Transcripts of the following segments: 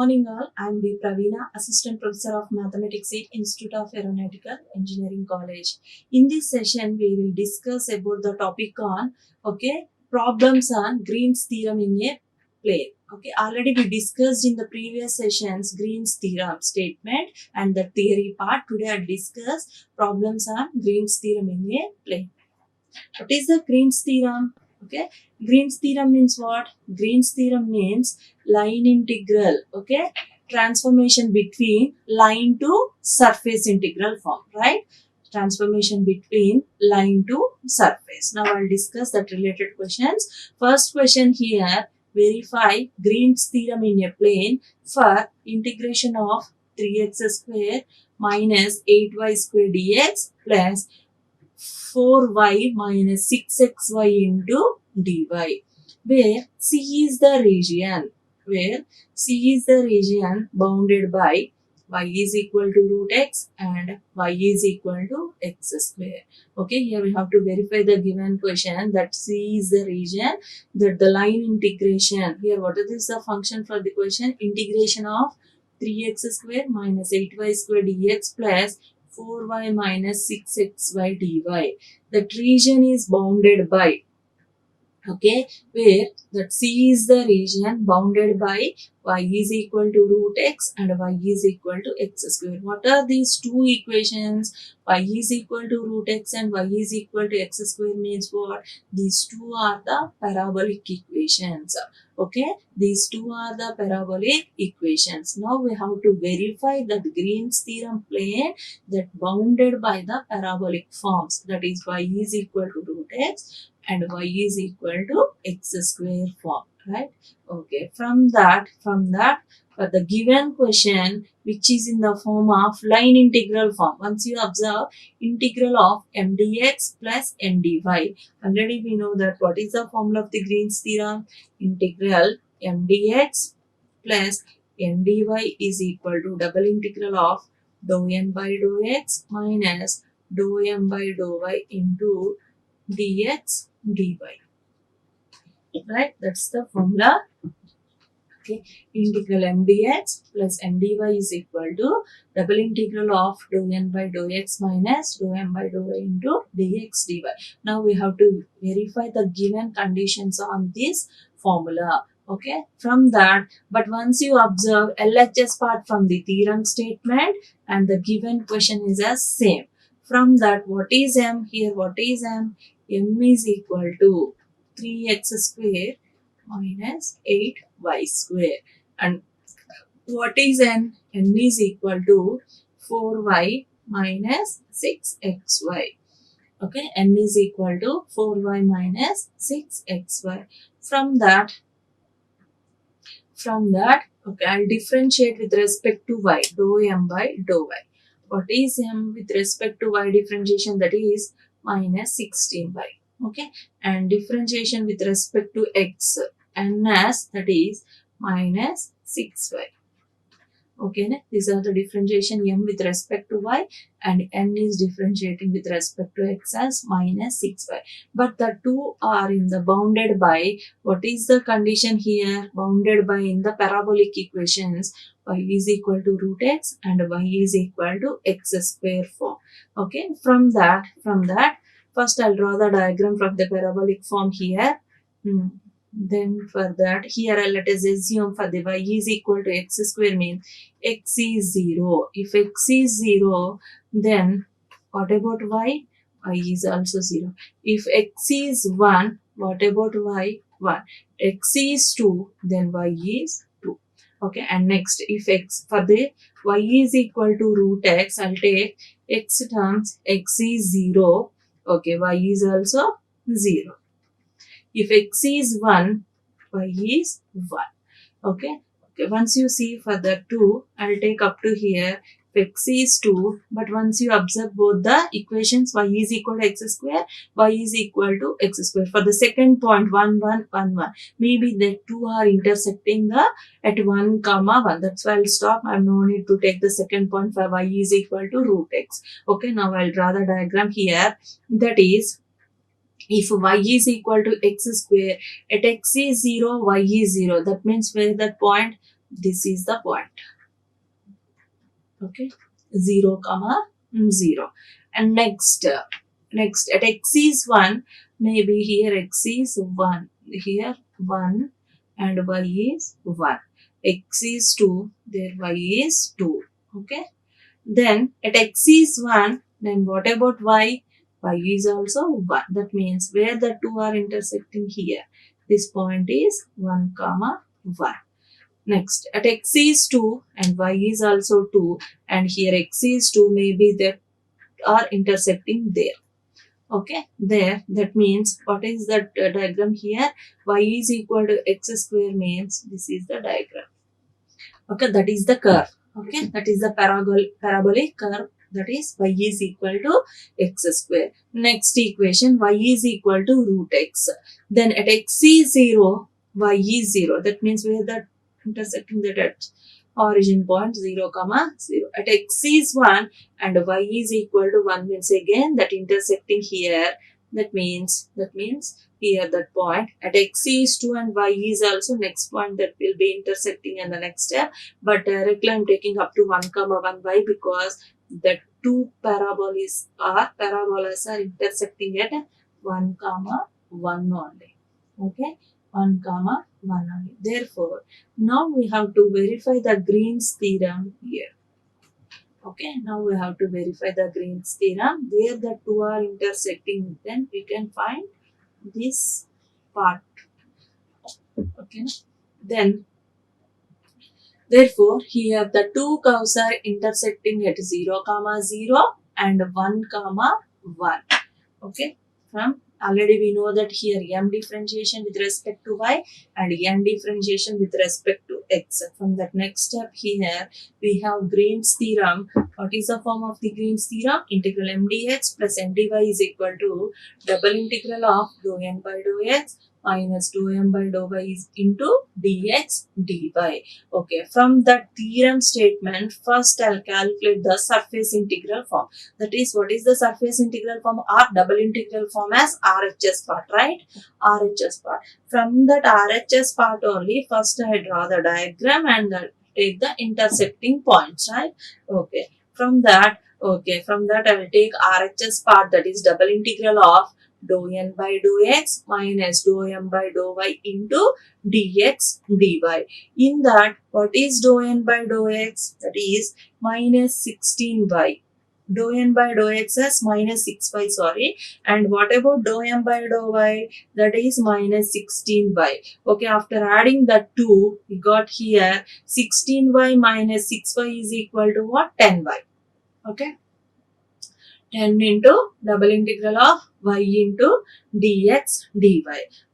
morning all. I am B. Praveena, Assistant Professor of Mathematics at Institute of Aeronautical Engineering College. In this session, we will discuss about the topic on problems on Green's theorem in a plane. Already we discussed in the previous sessions Green's theorem statement and the theory part. Today I discuss problems on Green's theorem in a plane. What is the Green's theorem? Green's theorem means what? Green's theorem means line integral. Transformation between line to surface integral form, right? Transformation between line to surface. Now I'll discuss that related questions. First question here, verify Green's theorem in a plane for integration of 3x square minus 8y square dx plus 4y minus 6xy into dy, where C is the region bounded by y is equal to root x and y is equal to x square. Here we have to verify the given question that C is the region, that the line integration. Here what is the function for the question? Integration of 3x square minus 8y square dx plus 4y minus 6xy dy. That region is bounded by, where that C is the region bounded by y is equal to root x and y is equal to x square. What are these two equations? Y is equal to root x and y is equal to x square means what? These two are the parabolic equations. These two are the parabolic equations. Now we have to verify that Green's theorem plane that bounded by the parabolic forms, that is y is equal to root x and y is equal to x square form, right? From that for the given question which is in the form of line integral form, once you observe integral of mdx plus mdy, already we know that what is the formula of the Green's theorem? Integral mdx plus mdy is equal to double integral of dou n by dou x minus dou m by dou y into dx dy, right? That's the formula. Integral mdx plus mdy is equal to double integral of dou n by dou x minus dou m by dou y into dx dy. Now we have to verify the given conditions on this formula. From that, but once you observe LHS part from the theorem statement and the given question is as same. From that, what is m? Here what is m? M is equal to 3x square minus 8y square. And what is n? N is equal to 4y minus 6xy. N is equal to 4y minus 6xy. From that, I'll differentiate with respect to y, dou m by dou y. What is m with respect to y differentiation? That is minus 16y. And differentiation with respect to x, n as that is minus 6y. These are the differentiation m with respect to y and n is differentiating with respect to x as minus 6y. But the two are in the bounded by, what is the condition here? Bounded by in the parabolic equations, y is equal to root x and y is equal to x square form. From that, first I'll draw the diagram from the parabolic form here. Then for that, here let us assume for the y is equal to x square means x is 0. If x is 0, then what about y? Y is also 0. If x is 1, what about y? 1. X is 2, then y is 2. And next, if x for the y is equal to root x, I'll take x terms, x is 0. Y is also 0. If x is 1, y is 1. Once you see for the 2, I'll take up to here. If x is 2, but once you observe both the equations, y is equal to x square, y is equal to x square. For the second point, 1, 1, 1, 1. Maybe the two are intersecting at 1, 1. That's why I'll stop. I have no need to take the second point for y is equal to root x. Now I'll draw the diagram here. That is, if y is equal to x square, at x is 0, y is 0. That means where that point? This is the point. Okay, 0 comma 0. And next at x is 1, maybe here x is 1, here 1, and y is 1. X is 2, there y is 2. Okay, then at x is 1, then what about y? Y is also 1. That means where the two are intersecting here, this point is 1 comma 1. Next, at x is 2 and y is also 2, and here x is 2, maybe they are intersecting there. Okay, there, that means what is that diagram here? Y is equal to x square means this is the diagram. Okay, that is the curve. Okay, that is the parabolic curve, that is y is equal to x square. Next equation, y is equal to root x. Then at x is 0, y is 0. That means where the intersecting that at origin point 0 comma 0. At x is 1 and y is equal to 1 means again that intersecting here. That means here that point at x is 2 and y is also next point that will be intersecting in the next step. But directly I am taking up to 1 comma 1. Why? Because the two parabolas are intersecting at 1 comma 1 only. Okay, 1 comma 1 only. Therefore, now we have to verify the Green's theorem here. Okay, now we have to verify the Green's theorem. Where the two are intersecting, then we can find this part. Okay, then therefore here the two curves are intersecting at 0 comma 0 and 1 comma 1. Okay, from already we know that here m differentiation with respect to y and n differentiation with respect to x. From that next step here we have Green's theorem. What is the form of the Green's theorem? Integral m dx plus m dy is equal to double integral of dou n by dou x minus dou m by dou y is into dx dy. Okay, from that theorem statement, first I'll calculate the surface integral form. That is, what is the surface integral form? Or double integral form as RHS part, right? RHS part. From that RHS part only, first I draw the diagram and take the intersecting points, right? Okay. From that I will take RHS part, that is double integral of dou n by dou x minus dou m by dou y into dx dy. In that, what is dou n by dou x? That is minus 16y. Dou n by dou x is minus 6y, sorry. And what about dou m by dou y? That is minus 16y. Okay, after adding the 2, we got here 16y minus 6y is equal to what? 10y. Okay. 10 into double integral of y into dx dy.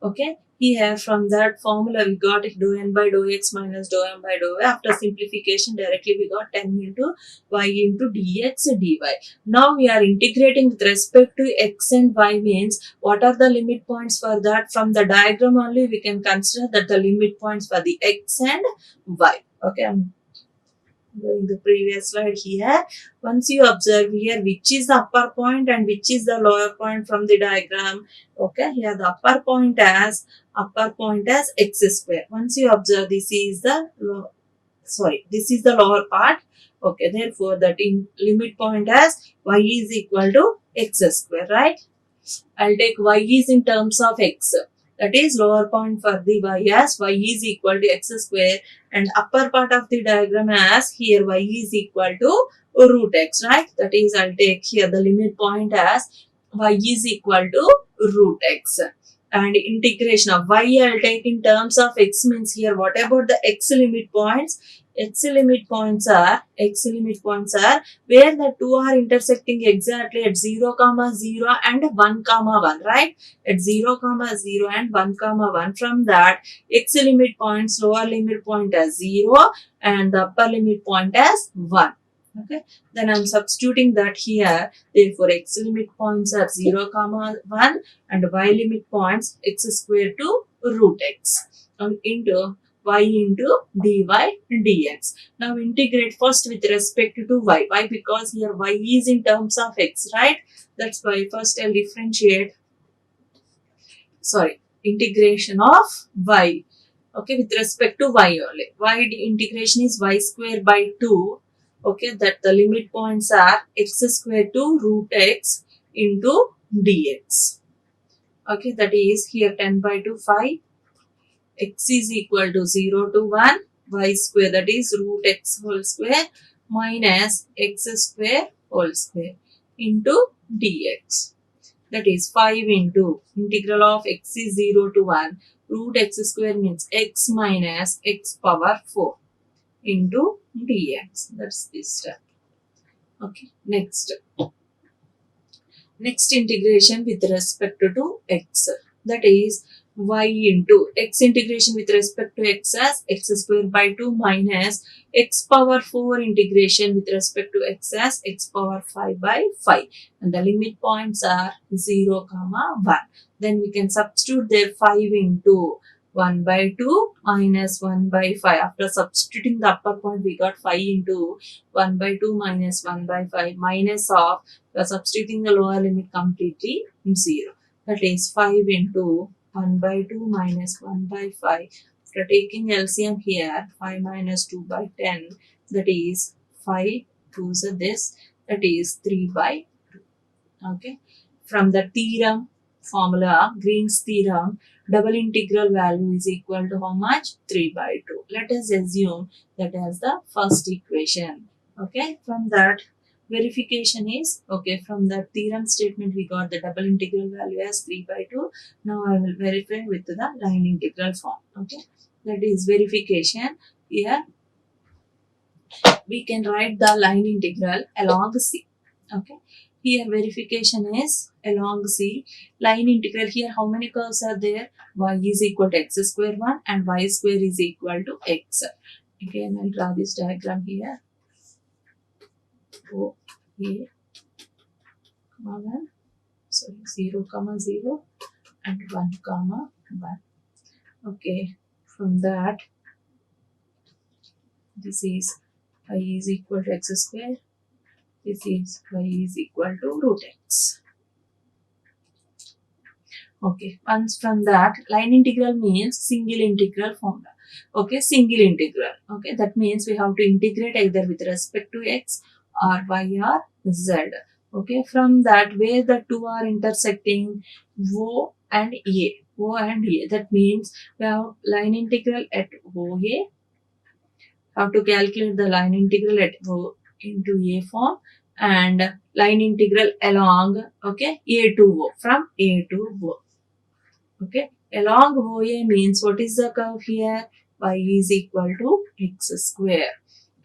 Okay. Here from that formula we got dou n by dou x minus dou m by dou y. After simplification directly we got 10 into y into dx dy. Now we are integrating with respect to x and y means what are the limit points for that? From the diagram only we can consider that the limit points for the x and y. Okay, I'm going the previous slide here. Once you observe here which is the upper point and which is the lower point from the diagram. Okay, here the upper point as x square. Once you observe, this is the lower part. Okay, therefore that in limit point as y is equal to x square, right? I'll take y is in terms of x. That is lower point for the y as y is equal to x square, and upper part of the diagram as here y is equal to root x, right? That is, I'll take here the limit point as y is equal to root x. And integration of y I'll take in terms of x means here what about the x limit points? X limit points are where the two are intersecting exactly at 0 comma 0 and 1 comma 1, right? At 0 comma 0 and 1 comma 1. From that, x limit points, lower limit point as 0 and the upper limit point as 1. Okay, then I'm substituting that here. Therefore, x limit points are 0 comma 1 and y limit points x square to root x into y into dy dx. Now integrate first with respect to y. Why? Because here y is in terms of x, right? That's why first I'll differentiate. Integration of y. Okay, with respect to y only. Y integration is y square by 2. Okay, that the limit points are x square to root x into dx. Okay, that is here 10 by 2 5, x is equal to 0 to 1, y square, that is root x whole square minus x square whole square into dx. That is 5 into integral of x is 0 to 1, root x square means x minus x power 4 into dx. That's this step. Okay, next integration with respect to x, that is y into x integration with respect to x as x square by 2 minus x power 4 integration with respect to x as x power 5 by 5, and the limit points are 0 comma 1. Then we can substitute there 5 into 1 by 2 minus 1 by 5. After substituting the upper point, we got 5 into 1 by 2 minus 1 by 5 minus of, substituting the lower limit completely, 0. That is 5 into 1 by 2 minus 1 by 5. After taking LCM here, 5 minus 2 by 10, that is 5 2s are this, that is 3 by 2. Okay. From the theorem formula, Green's theorem, double integral value is equal to how much? 3 by 2. Let us assume that as the first equation. Okay. From that, verification is, okay, from the theorem statement we got the double integral value as 3 by 2. Now I will verify with the line integral form. Okay. That is verification. Here we can write the line integral along C. Okay. Here verification is along C. Line integral, here how many curves are there? Y is equal to x square 1 and y square is equal to x. Again I'll draw this diagram here. O, A, comma 1, sorry, 0 comma 0 and 1 comma 1. Okay, from that this is y is equal to x square, this is y is equal to root x. Okay, once from that, line integral means single integral formula. Okay, single integral. Okay, that means we have to integrate either with respect to x or y or z. Okay, from that where the two are intersecting, O and A. O and A. That means we have line integral at OA. Have to calculate the line integral at O into A form and line integral along, okay, A to O, from A to O. Okay, along OA means what is the curve here? Y is equal to x square.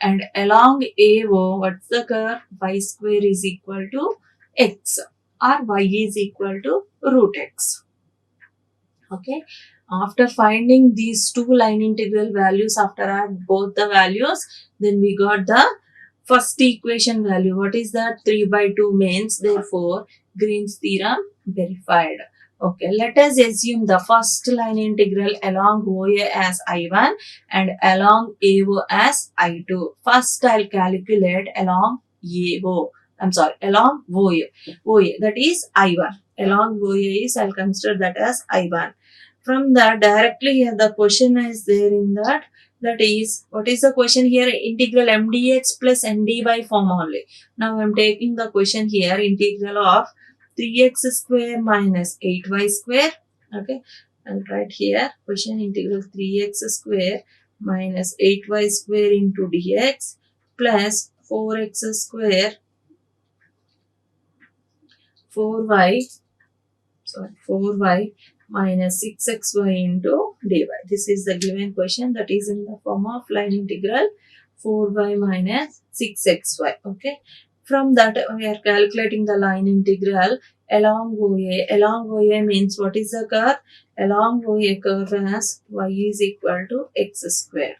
And along AO, what's the curve? Y square is equal to x or y is equal to root x. Okay, after finding these two line integral values, after add both the values, then we got the first equation value. What is that? 3 by 2 means, therefore Green's theorem verified. Okay, let us assume the first line integral along OA as I1 and along AO as I2. First I'll calculate along AO. I'm sorry, along OA. OA, that is I1. Along OA is, I'll consider that as I1. From that, directly here the question is there in that. That is, what is the question here? Integral mdx plus nd by form only. Now I am taking the question here, integral of 3x square minus 8y square. Okay, I'll write here question integral 3x square minus 8y square into dx plus 4x square 4y minus 6xy into dy. This is the given question, that is in the form of line integral 4y minus 6xy. Okay. From that we are calculating the line integral along OA. Along OA means what is the curve? Along OA curve as y is equal to x square.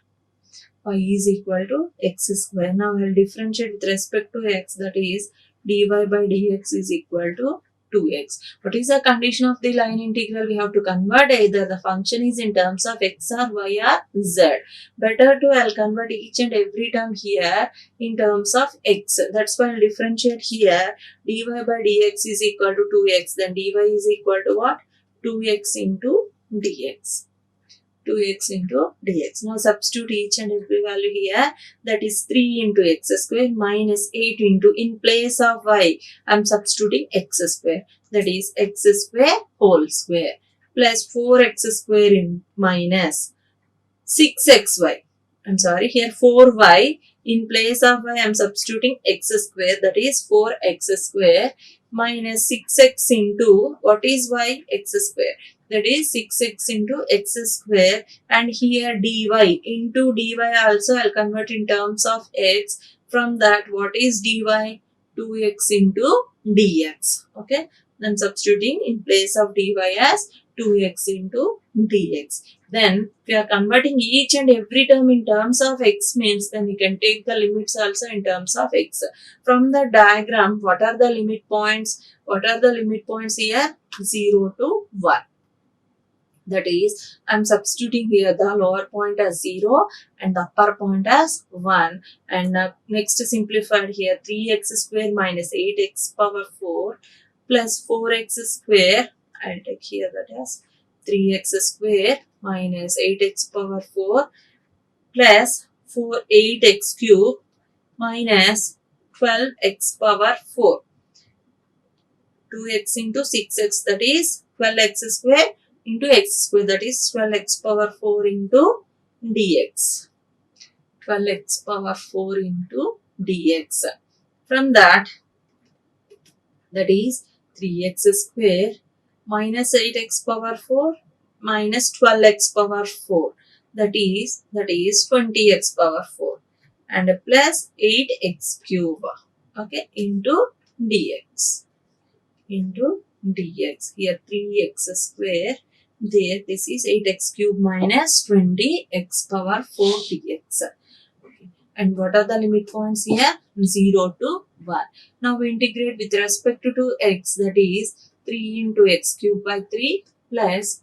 Y is equal to x square. Now I will differentiate with respect to x, that is dy by dx is equal to 2x. What is the condition of the line integral? We have to convert either the function is in terms of x or y or z. Better to I'll convert each and every term here in terms of x. That's why I'll differentiate here. Dy by dx is equal to 2x. Then dy is equal to what? 2x into dx. 2x into dx. Now substitute each and every value here. That is 3 into x square minus 8 into, in place of y, I am substituting x square. That is x square whole square plus 4x square in minus 6xy. I'm sorry, here 4y. In place of y, I am substituting x square. That is 4x square minus 6x into, what is y? X square. That is 6x into x square, and here dy into dy also I'll convert in terms of x. From that, what is dy? 2x into dx. Okay. I'm substituting in place of dy as 2x into dx. Then, if we are converting each and every term in terms of x means, then we can take the limits also in terms of x. From the diagram, what are the limit points? What are the limit points here? 0 to 1. That is, I am substituting here the lower point as 0 and the upper point as 1. And next simplified here, 3x square minus 8x power 4 plus 4x square. I will take here that as 3x square minus 8x power 4 plus 8x cube minus 12x power 4. 2x into 6x, that is 12x square into x square, that is 12x power 4 into dx. 12x power 4 into dx. From that is 3x square minus 8x power 4 minus 12x power 4. That is 20x power 4 and plus 8x cube. Okay, into dx. Into dx. Here 3x square. There, this is 8x cube minus 20x power 4 dx. Okay. And what are the limit points here? 0 to 1. Now we integrate with respect to x, that is 3 into x cube by 3 plus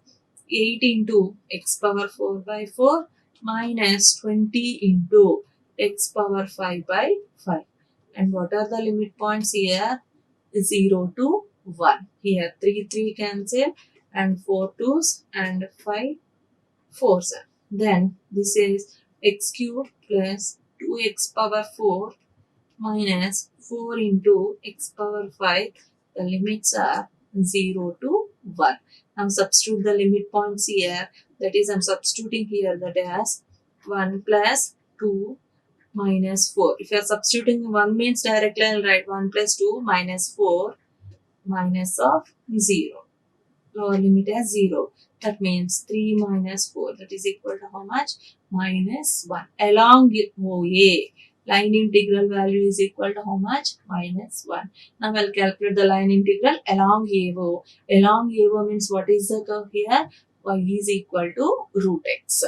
8 into x power 4 by 4 minus 20 into x power 5 by 5. And what are the limit points here? 0 to 1. Here 3 cancel and 4 2s and 5 4s. Then this is x cube plus 2x power 4 minus 4 into x power 5. The limits are 0 to 1. Now substitute the limit points here. That is, I am substituting here that as 1 plus 2 minus 4. If you are substituting 1 means directly I will write 1 plus 2 minus 4 minus of 0. Lower limit as 0. That means 3 minus 4. That is equal to how much? Minus 1. Along OA, line integral value is equal to how much? Minus 1. Now I will calculate the line integral along AO. Along AO means what is the curve here? Y is equal to root x.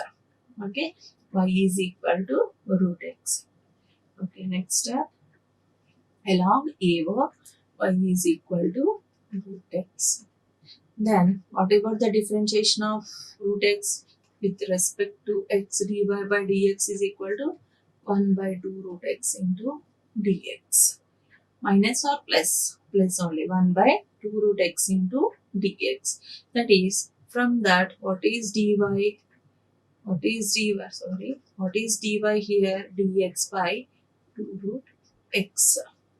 Okay. Y is equal to root x. Okay. Next step. Along AO, y is equal to root x. Then, what about the differentiation of root x with respect to x? Dy by dx is equal to 1 by 2 root x into dx. Minus or plus? Plus only. 1 by 2 root x into dx. That is, from that, what is dy? What is dy? Sorry. What is dy here? dx by 2 root x.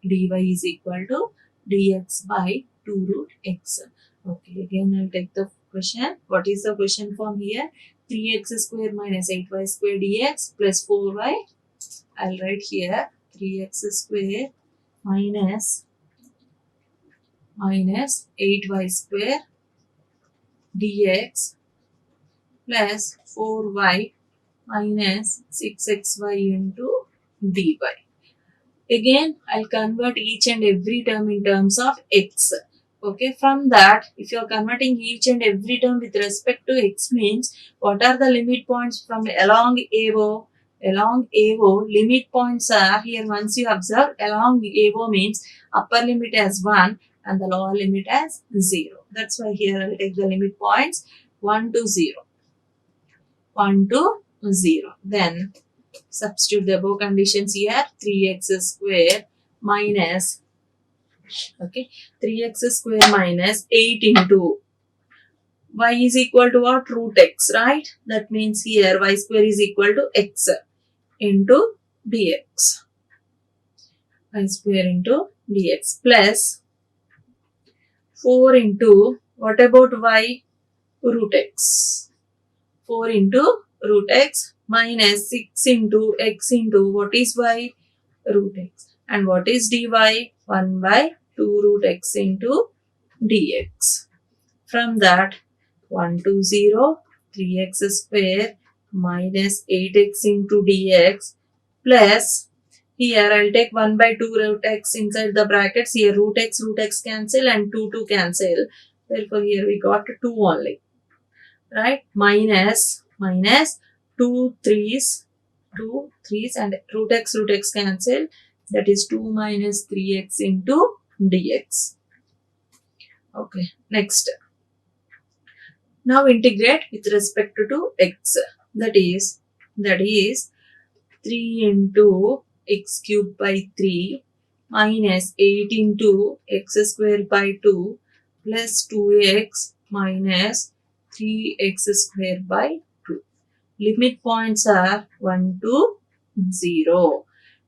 dy is equal to dx by 2 root x. Okay, again I'll take the question. What is the question form here? 3x square minus 8y square dx plus 4y. I'll write here 3x square minus 8y square dx plus 4y minus 6xy into dy. Again, I'll convert each and every term in terms of x. Okay, from that, if you are converting each and every term with respect to x means, what are the limit points from along AO? Along AO, limit points are here. Once you observe, along AO means upper limit as 1 and the lower limit as 0. That's why here I will take the limit points 1 to 0. 1 to 0. Then substitute the above conditions here. 3x square minus, okay, 3x square minus 8 into y is equal to what? Root x, right? That means here y square is equal to x into dx. Y square into dx plus 4 into, what about y? Root x. 4 into root x minus 6 into x into, what is y? Root x. And what is dy? 1 by 2 root x into dx. From that, 1 to 0, 3x square minus 8x into dx plus, here I'll take 1 by 2 root x inside the brackets. Here root x cancel and 2 cancel. Therefore, here we got 2 only. Right? Minus 2 3's, 2 3's and root x cancel. That is 2 minus 3x into dx. Okay, next. Now integrate with respect to x. That is 3 into x cube by 3 minus 8 into x square by 2 plus 2x minus 3x square by 2. Limit points are 1 to 0.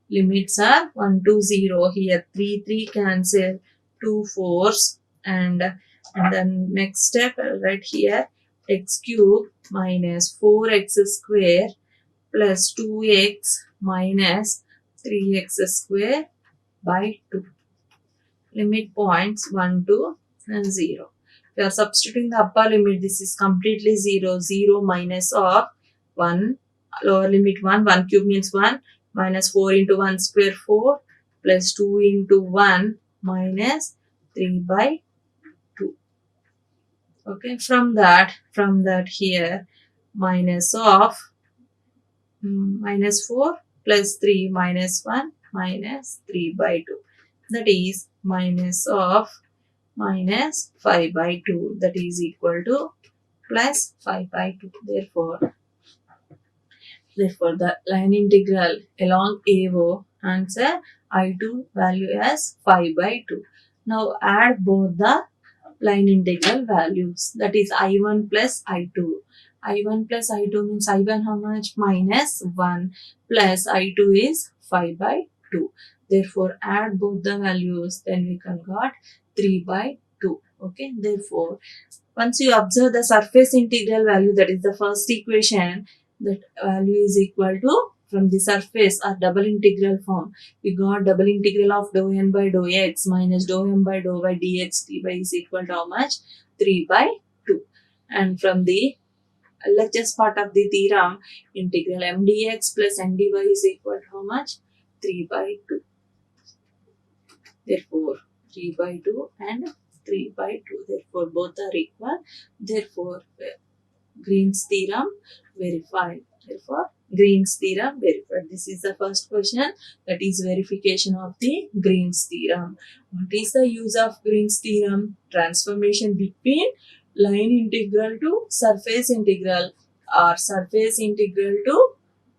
Limits are 1 to 0. Here 3 cancel, 2 4's, and then next step right here, x cube minus 4x square plus 2x minus 3x square by 2. Limit points 1 to 0. We are substituting the upper limit. This is completely 0. 0 minus of 1. Lower limit 1. 1 cube means 1. Minus 4 into 1 square 4. Plus 2 into 1 minus 3 by 2. Okay. From that here, minus of minus 4 plus 3 minus 1 minus 3 by 2. That is minus of minus 5 by 2. That is equal to plus 5 by 2. Therefore, the line integral along AO answer I2 value as 5 by 2. Now add both the line integral values. That is I1 plus I2. I1 plus I2 means I1 how much? Minus 1 plus I2 is 5 by 2. Therefore, add both the values, then we can got 3 by 2. Okay. Therefore, once you observe the surface integral value, that is the first equation, that value is equal to, from the surface or double integral form, we got double integral of dou n by dou x minus dou m by dou y dx dy is equal to how much? 3 by 2. And from the LHS part of the theorem, integral m dx plus n dy is equal to how much? 3 by 2. Therefore, 3 by 2 and 3 by 2. Therefore, both are equal. Therefore, Green's theorem verified. Therefore, Green's theorem verified. This is the first question, that is verification of the Green's theorem. What is the use of Green's theorem? Transformation between line integral to surface integral or surface integral to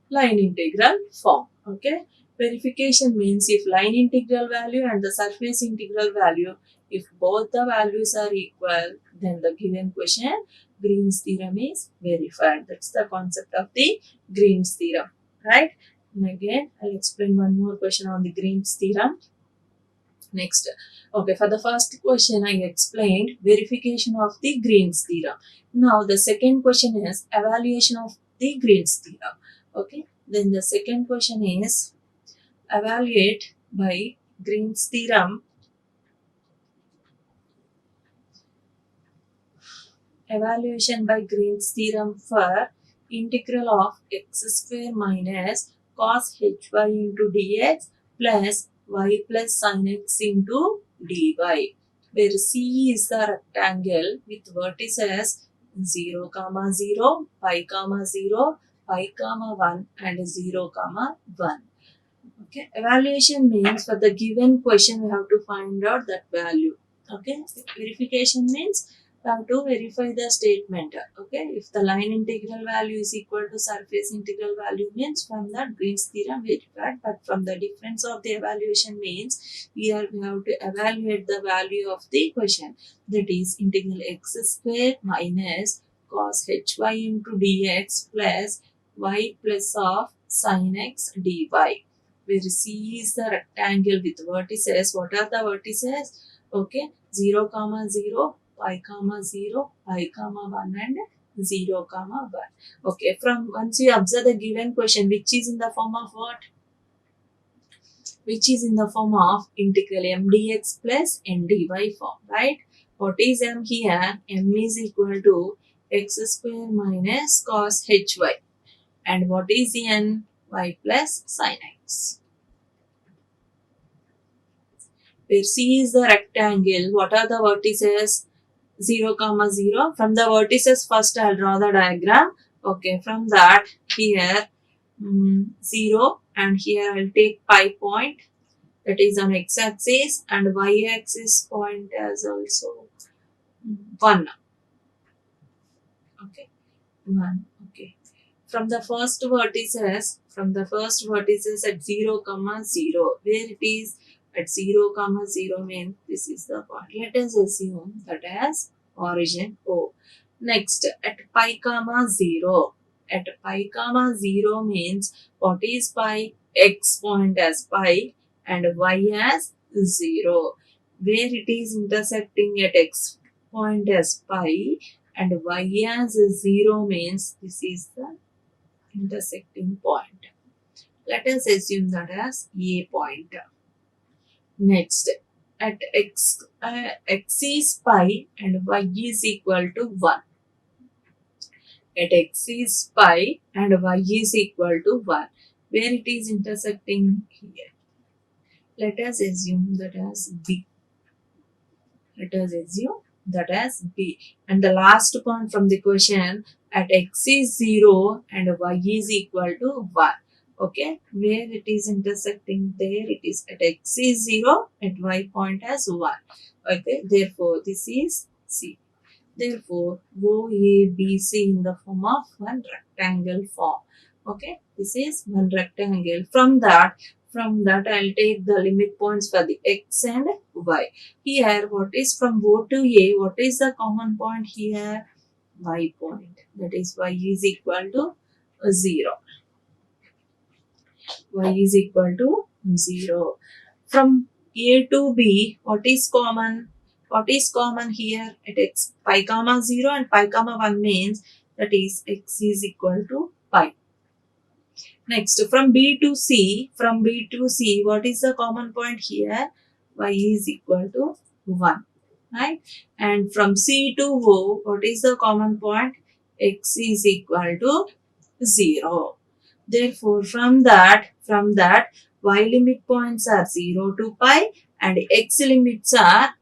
line integral form. Okay. Verification means if line integral value and the surface integral value, if both the values are equal, then the given question Green's theorem is verified. That's the concept of the Green's theorem, right? And again, I'll explain one more question on the Green's theorem. Next, okay, for the first question, I explained verification of the Green's theorem. Now, the second question is evaluation of the Green's theorem. Okay, then the second question is evaluate by Green's theorem. Evaluation by Green's theorem for integral of x square minus cos hy into dx plus y plus sin x into dy, where C is the rectangle with vertices 0, 0, pi, 0, pi, 1 and 0, 1. Okay, evaluation means for the given question we have to find out that value. Okay, verification means we have to verify the statement. Okay, if the line integral value is equal to surface integral value means from that Green's theorem verified, but from the difference of the evaluation means here we have to evaluate the value of the question, that is integral x square minus cos hy into dx plus y plus of sin x dy, where C is the rectangle with vertices. What are the vertices? Okay, 0 comma 0, pi comma 0, pi comma 1 and 0 comma 1. Okay, from once you observe the given question, which is in the form of what? Which is in the form of integral m dx plus n dy form, right? What is m here? M is equal to x square minus cos hy. And what is n? Y plus sin x. Where C is the rectangle, what are the vertices? 0 comma 0. From the vertices first I'll draw the diagram. Okay, from that here 0, and here I'll take pi point, that is on x axis, and y axis point as also 1. Okay, 1. Okay. From the first vertices at 0 comma 0, where it is at 0 comma 0 means this is the point. Let us assume that as origin O. Next, at pi comma 0, at pi comma 0 means what is pi? X point as pi and y as 0, where it is intersecting at x point as pi and y as 0 means this is the intersecting point. Let us assume that as A point. Next, at x is pi and y is equal to 1. At x is pi and y is equal to 1, where it is intersecting here. Let us assume that as B. Let us assume that as B. And the last point from the question, at x is 0 and y is equal to 1. Okay, where it is intersecting, there it is at x is 0 at y point as 1. Okay, therefore this is C. Therefore OABC in the form of one rectangle form. Okay, this is one rectangle. From that I'll take the limit points for the x and y. Here what is from O to A, what is the common point here? Y point, that is y is equal to 0. Y is equal to 0. From A to B, what is common? What is common here? At x pi comma 0 and pi comma 1 means that is x is equal to pi. Next, from B to C, what is the common point here? Y is equal to 1, right? And from C to O, what is the common point? X is equal to 0. Therefore, from that, y limit points are 0 to pi and x limits are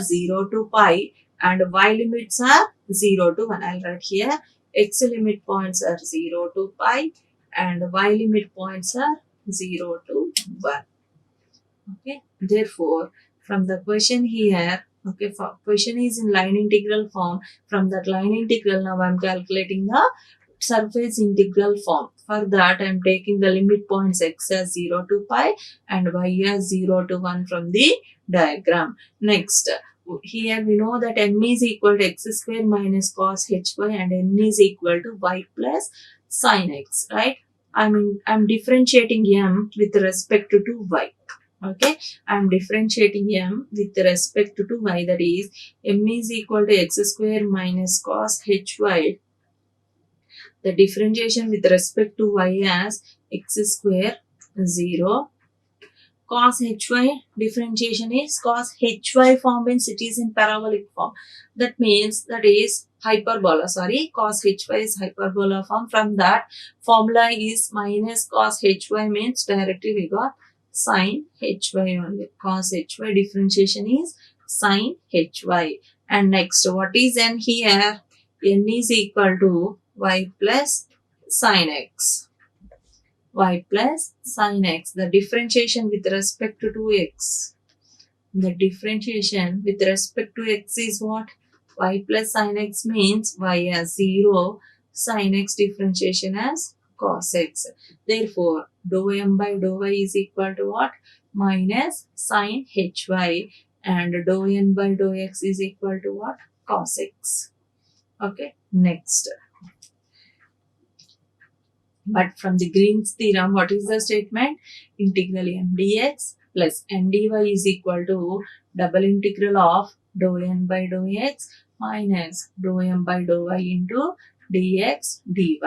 0 to pi and y limits are 0 to 1. I'll write here x limit points are 0 to pi and y limit points are 0 to 1. Okay, therefore from the question here, okay, question is in line integral form. From that line integral, now I'm calculating the surface integral form. For that I am taking the limit points x as 0 to pi and y as 0 to 1 from the diagram. Next, here we know that m is equal to x square minus cos hy and n is equal to y plus sin x, right? I'm differentiating m with respect to y. Okay, I'm differentiating m with respect to y, that is m is equal to x square minus cos hy. The differentiation with respect to y as x square 0. Cos hy differentiation is cos hy form means it is in parabolic form. That means that is hyperbola. Cos hy is hyperbola form. From that formula is minus cos hy means directly we got sin hy only. Cos hy differentiation is sin hy. And next, what is n here? N is equal to y plus sin x. Y plus sin x. The differentiation with respect to x. the differentiation with respect to x is what? Y plus sin x means y as 0, sin x differentiation as cos x. Therefore, dou m by dou y is equal to what? Minus sin hy, and dou n by dou x is equal to what? Cos x. Okay, next. But from the Green's theorem, what is the statement? Integral m dx plus n dy is equal to double integral of dou n by dou x minus dou m by dou y into dx dy.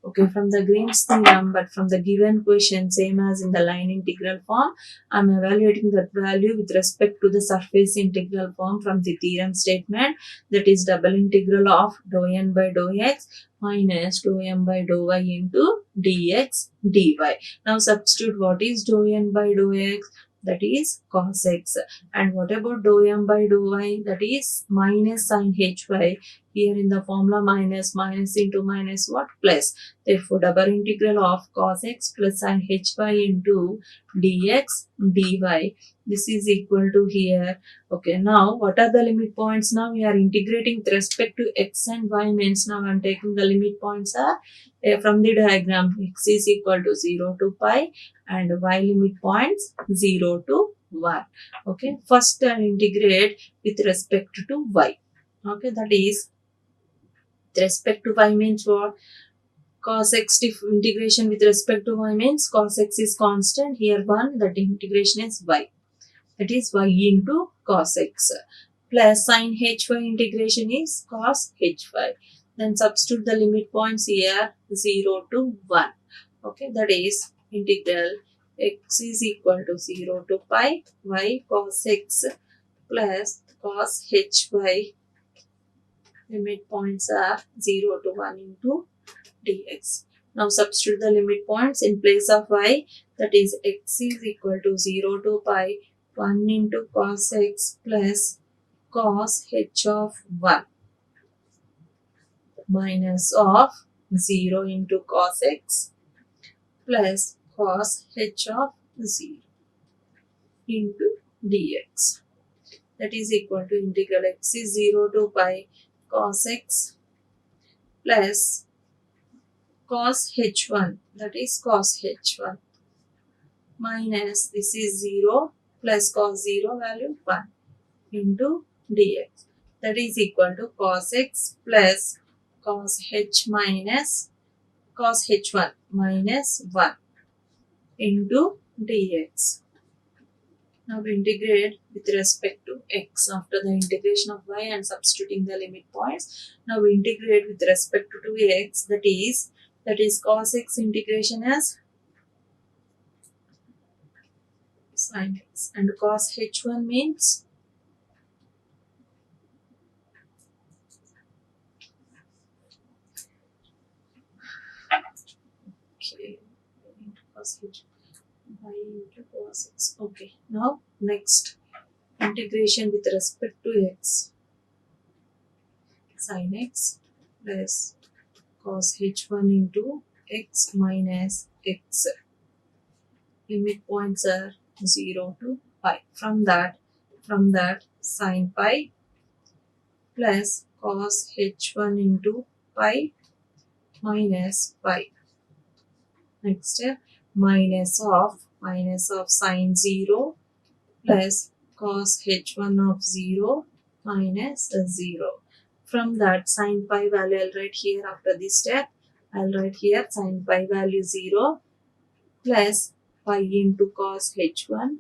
Okay, from the Green's theorem, but from the given question, same as in the line integral form, I am evaluating that value with respect to the surface integral form from the theorem statement, that is double integral of dou n by dou x minus dou m by dou y into dx dy. Now substitute what is dou n by dou x, that is cos x, and what about dou m by dou y, that is minus sin hy. Here in the formula minus into minus what? Plus. Therefore double integral of cos x plus sin hy into dx dy. This is equal to here. Okay, now what are the limit points? Now we are integrating with respect to x and y, means now I am taking the limit points are from the diagram, x is equal to 0 to pi and y limit points 0 to 1. Okay, first I integrate with respect to y. Okay, that is with respect to y means what? Cos x integration with respect to y means cos x is constant. Here 1, that integration is y. That is y into cos x. Plus sin hy integration is cos hy. Then substitute the limit points here 0 to 1. Okay, that is integral x is equal to 0 to pi y cos x plus cos hy. Limit points are 0 to 1 into dx. Now substitute the limit points in place of y, that is x is equal to 0 to pi 1 into cos x plus cos h of 1 minus of 0 into cos x plus cos h of 0 into dx. That is equal to integral x is 0 to pi cos x plus cos h1, that is cos h1 minus this is 0 plus cos 0 value 1 into dx. That is equal to cos x plus cos h minus cos h1 minus 1 into dx. Now we integrate with respect to x after the integration of y and substituting the limit points. Now we integrate with respect to x, that is cos x integration as sin x, and cos h1 means okay into cos h y into cos x. Okay, now next integration with respect to x, sin x plus cos h1 into x minus x. Limit points are 0 to pi. From that sin pi plus cos h1 into pi minus pi. Next step, minus of sin 0 plus cos h1 of 0 minus 0. From that sin pi value I'll write here after this step. I'll write here sin pi value 0 plus pi into cos h1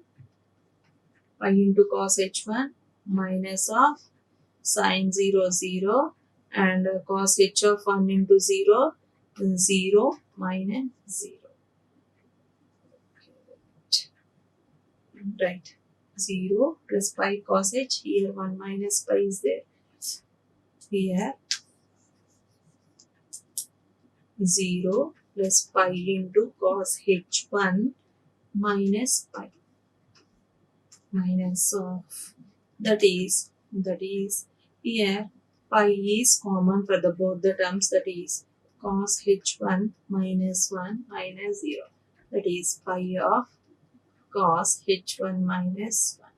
minus of sin 0 0 and cos h of 1 into 0 0 minus 0. Right, 0 plus pi cos h, here 1 minus pi is there. Here 0 plus pi into cos h1 minus pi minus of, that is here pi is common for the both the terms, that is cos h1 minus 1 minus 0, that is pi of cos h1 minus 1.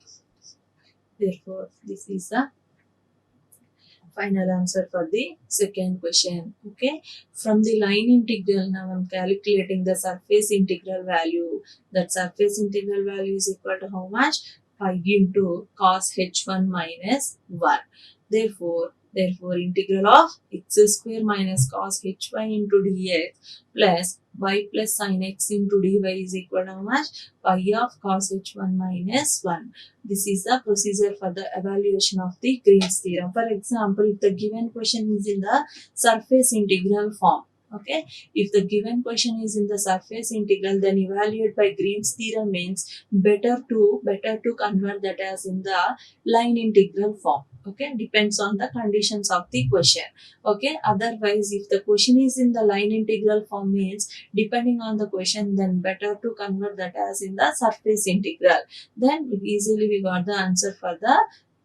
Therefore, this is the final answer for the second question. Okay, from the line integral, now I'm calculating the surface integral value. That surface integral value is equal to how much? Pi into cos h1 minus 1. Therefore, integral of x square minus cos hy into dx plus y plus sin x into dy is equal to how much? Pi of cos h1 minus 1. This is the procedure for the evaluation of the Green's theorem. For example, if the given question is in the surface integral form, okay, if the given question is in the surface integral, then evaluate by Green's theorem means better to convert that as in the line integral form. Okay, depends on the conditions of the question. Okay, otherwise, if the question is in the line integral form means depending on the question, then better to convert that as in the surface integral. Then easily we got the answer for the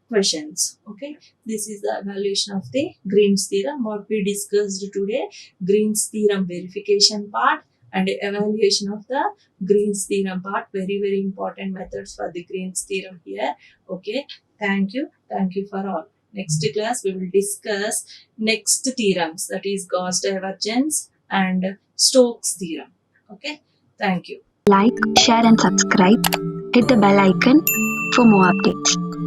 questions. Okay, this is the evaluation of the Green's theorem, what we discussed today. Green's theorem verification part and evaluation of the Green's theorem part. Very important methods for the Green's theorem here. Okay, thank you for all. Next class we will discuss next theorems, that is Gauss divergence and Stokes theorem. Okay, thank you. Like, share and subscribe. Hit the bell icon for more updates.